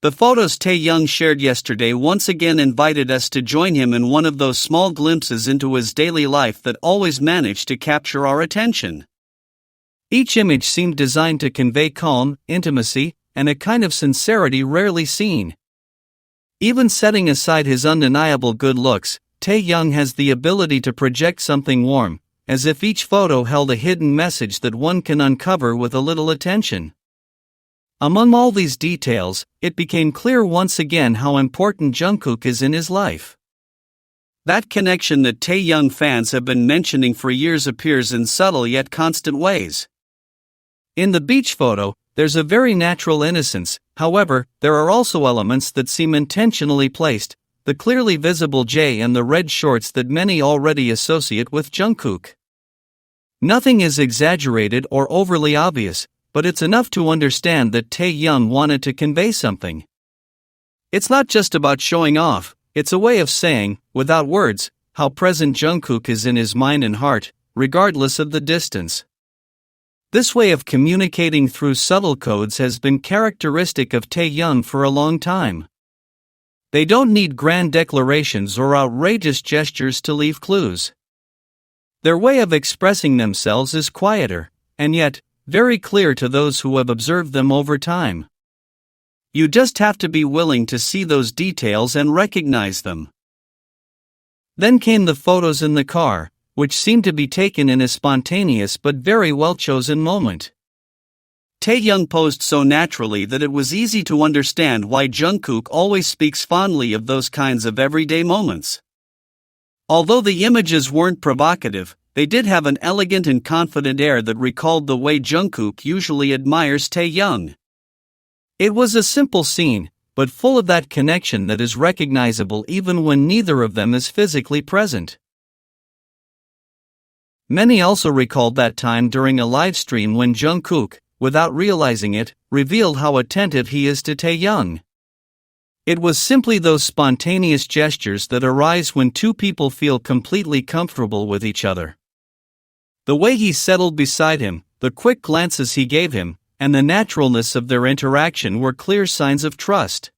The photos Taehyung shared yesterday once again invited us to join him in one of those small glimpses into his daily life that always manage to capture our attention. Each image seemed designed to convey calm, intimacy, and a kind of sincerity rarely seen. Even setting aside his undeniable good looks, Taehyung has the ability to project something warm, as if each photo held a hidden message that one can uncover with a little attention. Among all these details, it became clear once again how important Jungkook is in his life. That connection that Taehyung fans have been mentioning for years appears in subtle yet constant ways. In the beach photo, there's a very natural innocence. However, there are also elements that seem intentionally placed, the clearly visible J and the red shorts that many already associate with Jungkook. Nothing is exaggerated or overly obvious, but it's enough to understand that Taehyung wanted to convey something. It's not just about showing off, it's a way of saying, without words, how present Jungkook is in his mind and heart, regardless of the distance. This way of communicating through subtle codes has been characteristic of Taehyung for a long time. They don't need grand declarations or outrageous gestures to leave clues. Their way of expressing themselves is quieter, and yet, very clear to those who have observed them over time. You just have to be willing to see those details and recognize them. Then came the photos in the car, which seemed to be taken in a spontaneous but very well-chosen moment. Taehyung posed so naturally that it was easy to understand why Jungkook always speaks fondly of those kinds of everyday moments. Although the images weren't provocative, they did have an elegant and confident air that recalled the way Jungkook usually admires Taehyung. It was a simple scene, but full of that connection that is recognizable even when neither of them is physically present. Many also recalled that time during a live stream when Jungkook, without realizing it, revealed how attentive he is to Taehyung. It was simply those spontaneous gestures that arise when two people feel completely comfortable with each other. The way he settled beside him, the quick glances he gave him, and the naturalness of their interaction were clear signs of trust.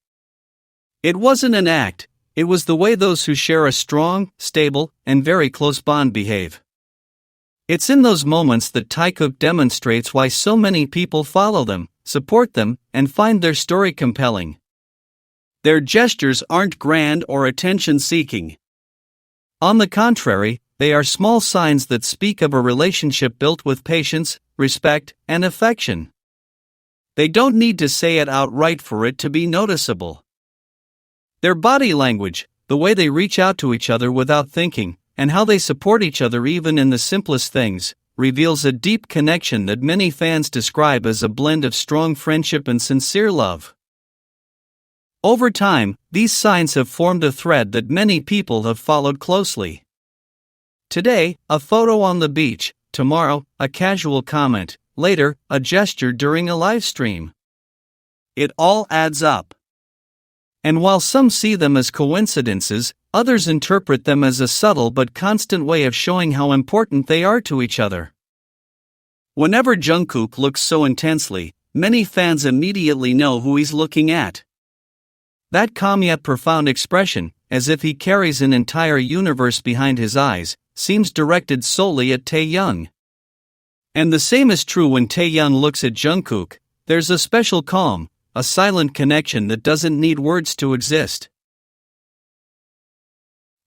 It wasn't an act, it was the way those who share a strong, stable, and very close bond behave. It's in those moments that Taekook demonstrates why so many people follow them, support them, and find their story compelling. Their gestures aren't grand or attention-seeking. On the contrary, they are small signs that speak of a relationship built with patience, respect, and affection. They don't need to say it outright for it to be noticeable. Their body language, the way they reach out to each other without thinking, and how they support each other even in the simplest things, reveals a deep connection that many fans describe as a blend of strong friendship and sincere love. Over time, these signs have formed a thread that many people have followed closely. Today, a photo on the beach, tomorrow, a casual comment, later, a gesture during a live stream. It all adds up. And while some see them as coincidences, others interpret them as a subtle but constant way of showing how important they are to each other. Whenever Jungkook looks so intensely, many fans immediately know who he's looking at. That calm yet profound expression, as if he carries an entire universe behind his eyes, seems directed solely at Taehyung. And the same is true when Taehyung looks at Jungkook. There's a special calm, a silent connection that doesn't need words to exist.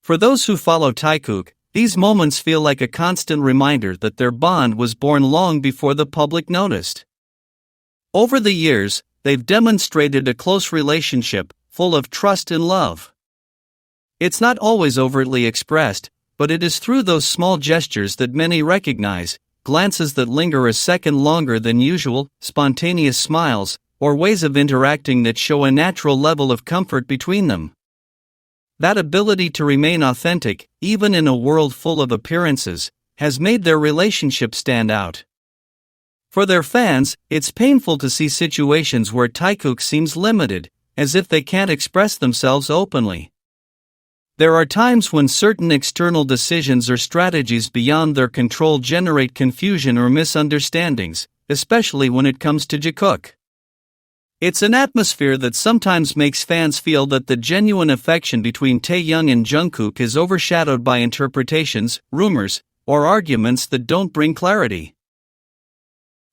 For those who follow Taekook, these moments feel like a constant reminder that their bond was born long before the public noticed. Over the years, they've demonstrated a close relationship, full of trust and love. It's not always overtly expressed, but it is through those small gestures that many recognize, glances that linger a second longer than usual, spontaneous smiles, or ways of interacting that show a natural level of comfort between them. That ability to remain authentic, even in a world full of appearances, has made their relationship stand out. For their fans, it's painful to see situations where Taekook seems limited, as if they can't express themselves openly. There are times when certain external decisions or strategies beyond their control generate confusion or misunderstandings, especially when it comes to Jungkook. It's an atmosphere that sometimes makes fans feel that the genuine affection between Taehyung and Jungkook is overshadowed by interpretations, rumors, or arguments that don't bring clarity.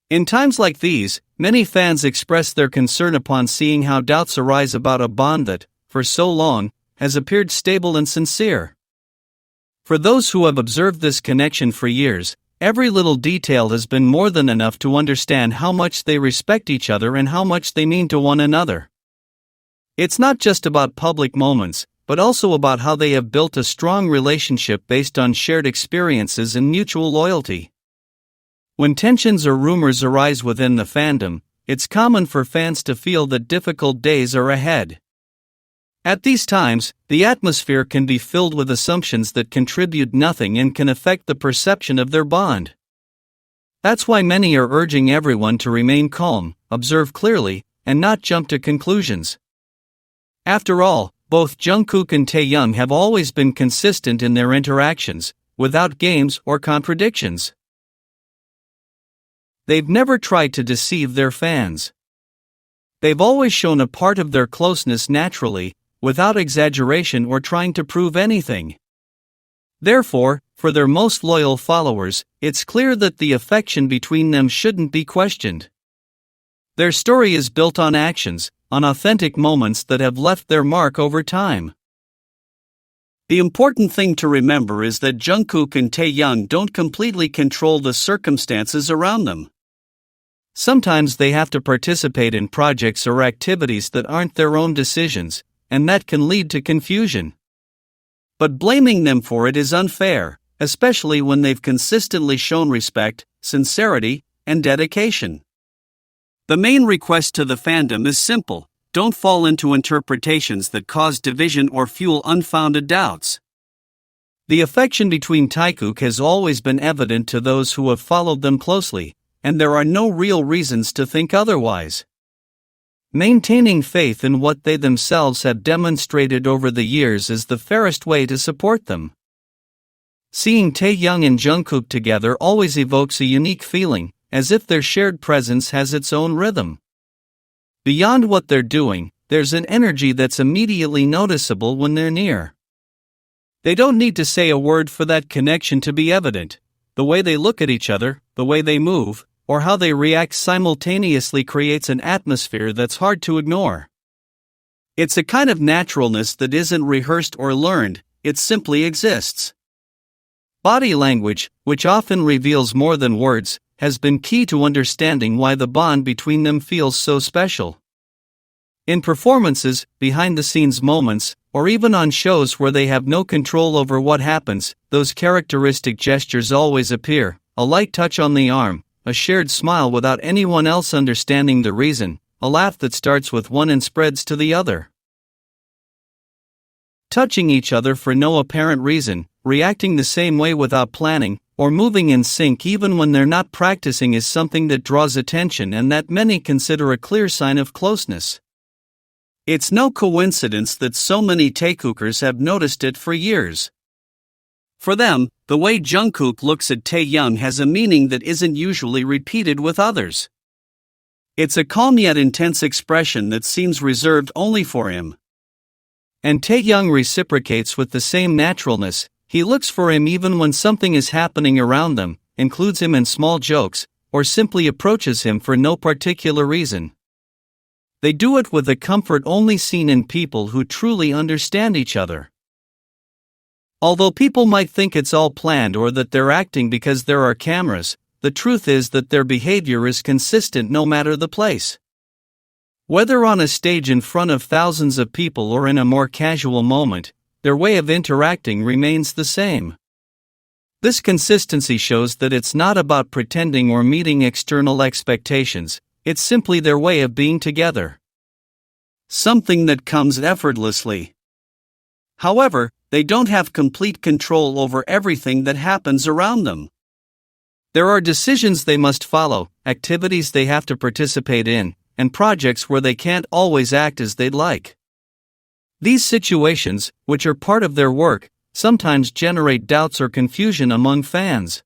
In times like these, many fans express their concern upon seeing how doubts arise about a bond that, for so long, has appeared stable and sincere. For those who have observed this connection for years, every little detail has been more than enough to understand how much they respect each other and how much they mean to one another. It's not just about public moments, but also about how they have built a strong relationship based on shared experiences and mutual loyalty. When tensions or rumors arise within the fandom, it's common for fans to feel that difficult days are ahead. At these times, the atmosphere can be filled with assumptions that contribute nothing and can affect the perception of their bond. That's why many are urging everyone to remain calm, observe clearly, and not jump to conclusions. After all, both Jungkook and Taehyung have always been consistent in their interactions, without games or contradictions. They've never tried to deceive their fans. They've always shown a part of their closeness naturally, without exaggeration or trying to prove anything. Therefore, for their most loyal followers, it's clear that the affection between them shouldn't be questioned. Their story is built on actions, on authentic moments that have left their mark over time. The important thing to remember is that Jungkook and Taehyung don't completely control the circumstances around them. Sometimes they have to participate in projects or activities that aren't their own decisions, and that can lead to confusion. But blaming them for it is unfair, especially when they've consistently shown respect, sincerity, and dedication. The main request to the fandom is simple: don't fall into interpretations that cause division or fuel unfounded doubts. The affection between Taekook has always been evident to those who have followed them closely, and there are no real reasons to think otherwise. Maintaining faith in what they themselves have demonstrated over the years is the fairest way to support them. Seeing Taehyung and Jungkook together always evokes a unique feeling, as if their shared presence has its own rhythm. Beyond what they're doing, there's an energy that's immediately noticeable when they're near. They don't need to say a word for that connection to be evident. The way they look at each other, the way they move, or how they react simultaneously creates an atmosphere that's hard to ignore. It's a kind of naturalness that isn't rehearsed or learned, it simply exists. Body language, which often reveals more than words, has been key to understanding why the bond between them feels so special. In performances, behind-the-scenes moments, or even on shows where they have no control over what happens, those characteristic gestures always appear: a light touch on the arm, a shared smile without anyone else understanding the reason, a laugh that starts with one and spreads to the other. Touching each other for no apparent reason, reacting the same way without planning, or moving in sync even when they're not practicing is something that draws attention and that many consider a clear sign of closeness. It's no coincidence that so many Taekookers have noticed it for years. For them, the way Jungkook looks at Taehyung has a meaning that isn't usually repeated with others. It's a calm yet intense expression that seems reserved only for him. And Taehyung reciprocates with the same naturalness. He looks for him even when something is happening around them, includes him in small jokes, or simply approaches him for no particular reason. They do it with a comfort only seen in people who truly understand each other. Although people might think it's all planned or that they're acting because there are cameras, the truth is that their behavior is consistent no matter the place. Whether on a stage in front of thousands of people or in a more casual moment, their way of interacting remains the same. This consistency shows that it's not about pretending or meeting external expectations, it's simply their way of being together. Something that comes effortlessly. However, they don't have complete control over everything that happens around them. There are decisions they must follow, activities they have to participate in, and projects where they can't always act as they'd like. These situations, which are part of their work, sometimes generate doubts or confusion among fans.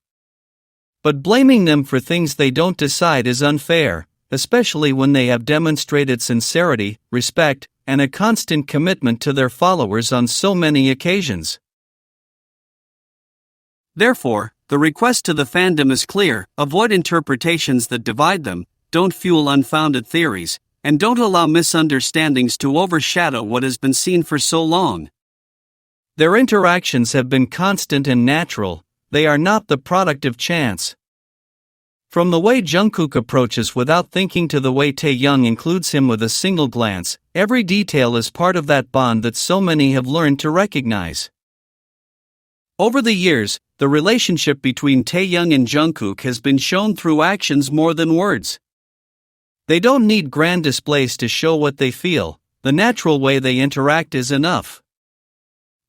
But blaming them for things they don't decide is unfair, especially when they have demonstrated sincerity, respect, and a constant commitment to their followers on so many occasions. Therefore, the request to the fandom is clear: avoid interpretations that divide them, don't fuel unfounded theories, and don't allow misunderstandings to overshadow what has been seen for so long. Their interactions have been constant and natural, they are not the product of chance. From the way Jungkook approaches without thinking to the way Taehyung includes him with a single glance, every detail is part of that bond that so many have learned to recognize. Over the years, the relationship between Taehyung and Jungkook has been shown through actions more than words. They don't need grand displays to show what they feel, the natural way they interact is enough.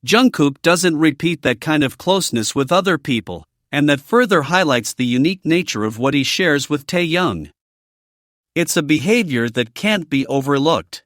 Jungkook doesn't repeat that kind of closeness with other people, and that further highlights the unique nature of what he shares with Taehyung. It's a behavior that can't be overlooked.